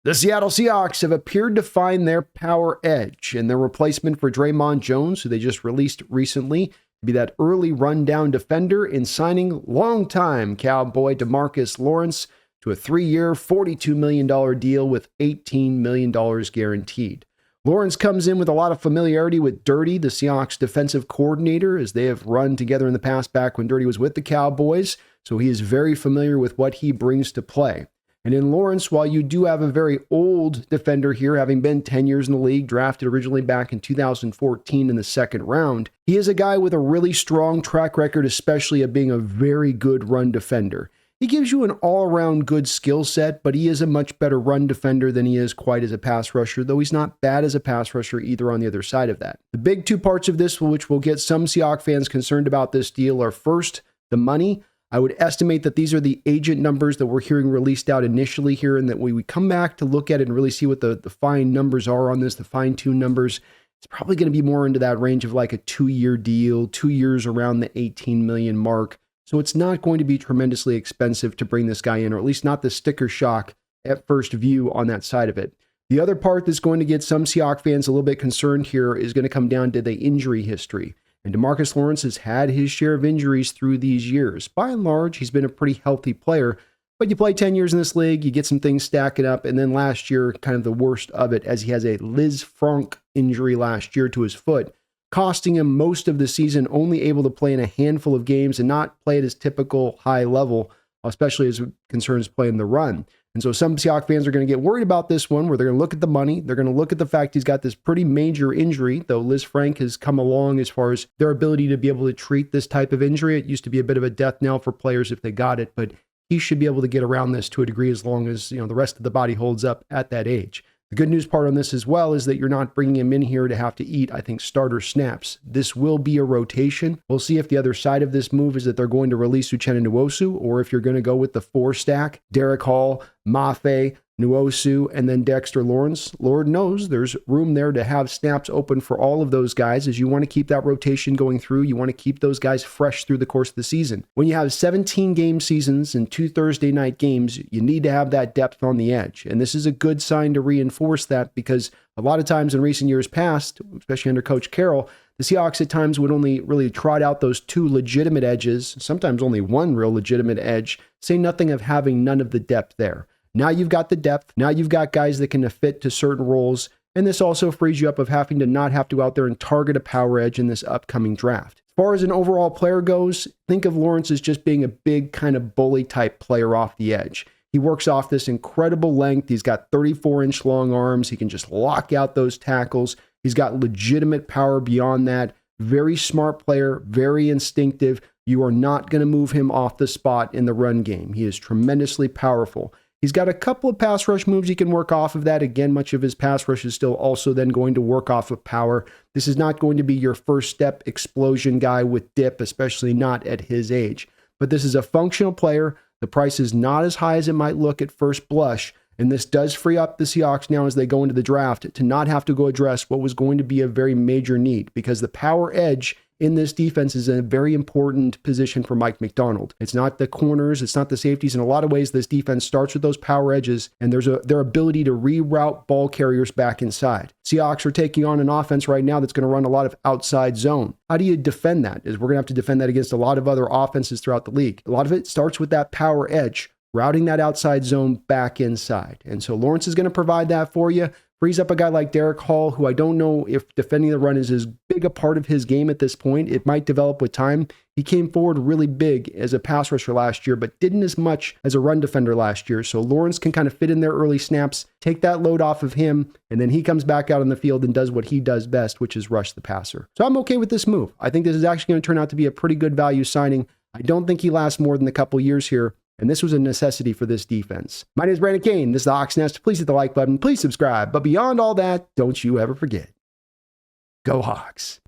The Seattle Seahawks have appeared to find their power edge, and their replacement for Dre'Mont Jones, who they just released recently, to be that early rundown defender, in signing longtime Cowboy Demarcus Lawrence to a 3-year, $42 million deal with $18 million guaranteed. Lawrence comes in with a lot of familiarity with Dirty, the Seahawks defensive coordinator, as they have run together in the past back when Dirty was with the Cowboys, so he is very familiar with what he brings to play. And in Lawrence, while you do have a very old defender here, having been 10 years in the league, drafted originally back in 2014 in the second round, he is a guy with a really strong track record, especially of being a very good run defender. He gives you an all-around good skill set, but he is a much better run defender than he is quite as a pass rusher, though he's not bad as a pass rusher either on the other side of that. The big two parts of this, which will get some Seahawks fans concerned about this deal, are first, the money. I would estimate that these are the agent numbers that we're hearing released out initially here, and that when we come back to look at it and really see what the fine numbers are on this, the fine-tuned numbers, it's probably going to be more into that range of like a 2-year deal, 2 years around the 18 million mark. So it's not going to be tremendously expensive to bring this guy in, or at least not the sticker shock at first view on that side of it. The other part that's going to get some Seahawks fans a little bit concerned here is going to come down to the injury history. And Demarcus Lawrence has had his share of injuries through these years. By and large, he's been a pretty healthy player, but you play 10 years in this league, you get some things stacking up, and then last year, kind of the worst of it, as he has a Liz Frank injury last year to his foot, costing him most of the season, only able to play in a handful of games and not play at his typical high level, especially as it concerns playing the run. And so some Seahawks fans are going to get worried about this one, where they're going to look at the money. They're going to look at the fact he's got this pretty major injury, though Liz Frank has come along as far as their ability to be able to treat this type of injury. It used to be a bit of a death knell for players if they got it, but he should be able to get around this to a degree as long as, the rest of the body holds up at that age. The good news part on this as well is that you're not bringing him in here to have to eat, I think, starter snaps. This will be a rotation. We'll see if the other side of this move is that they're going to release Uchenna Nwosu, or if you're going to go with the 4-stack, Derek Hall, Mafe, Nwosu, and then Dexter Lawrence. Lord knows there's room there to have snaps open for all of those guys, as you want to keep that rotation going through. You want to keep those guys fresh through the course of the season. When you have 17 game seasons and 2 Thursday night games, you need to have that depth on the edge. And this is a good sign to reinforce that, because a lot of times in recent years past, especially under Coach Carroll, the Seahawks at times would only really trot out those 2 legitimate edges, sometimes only 1 real legitimate edge, say nothing of having none of the depth there. Now you've got the depth. Now you've got guys that can fit to certain roles. And this also frees you up of having to not have to go out there and target a power edge in this upcoming draft. As far as an overall player goes, think of Lawrence as just being a big kind of bully type player off the edge. He works off this incredible length. He's got 34-inch long arms. He can just lock out those tackles. He's got legitimate power beyond that. Very smart player, very instinctive. You are not going to move him off the spot in the run game. He is tremendously powerful. He's got a couple of pass rush moves he can work off of that. Again, much of his pass rush is still also then going to work off of power. This is not going to be your first step explosion guy with dip, especially not at his age. But this is a functional player. The price is not as high as it might look at first blush. And this does free up the Seahawks now as they go into the draft to not have to go address what was going to be a very major need, because the power edge in this defense is a very important position for Mike Macdonald. It's not the corners, it's not the safeties. In a lot of ways, this defense starts with those power edges, and there's their ability to reroute ball carriers back inside. Seahawks are taking on an offense right now that's going to run a lot of outside zone. How do you defend that? We're going to have to defend that against a lot of other offenses throughout the league. A lot of it starts with that power edge, routing that outside zone back inside. And so Lawrence is going to provide that for you. Frees up a guy like Derek Hall, who I don't know if defending the run is as big a part of his game at this point. It might develop with time. He came forward really big as a pass rusher last year, but didn't as much as a run defender last year. So Lawrence can kind of fit in there early snaps, take that load off of him, and then he comes back out on the field and does what he does best, which is rush the passer. So I'm okay with this move. I think this is actually going to turn out to be a pretty good value signing. I don't think he lasts more than a couple years here, and this was a necessity for this defense. My name is Brandon Kane. This is the Hawks Nest. Please hit the like button. Please subscribe. But beyond all that, don't you ever forget, go Hawks.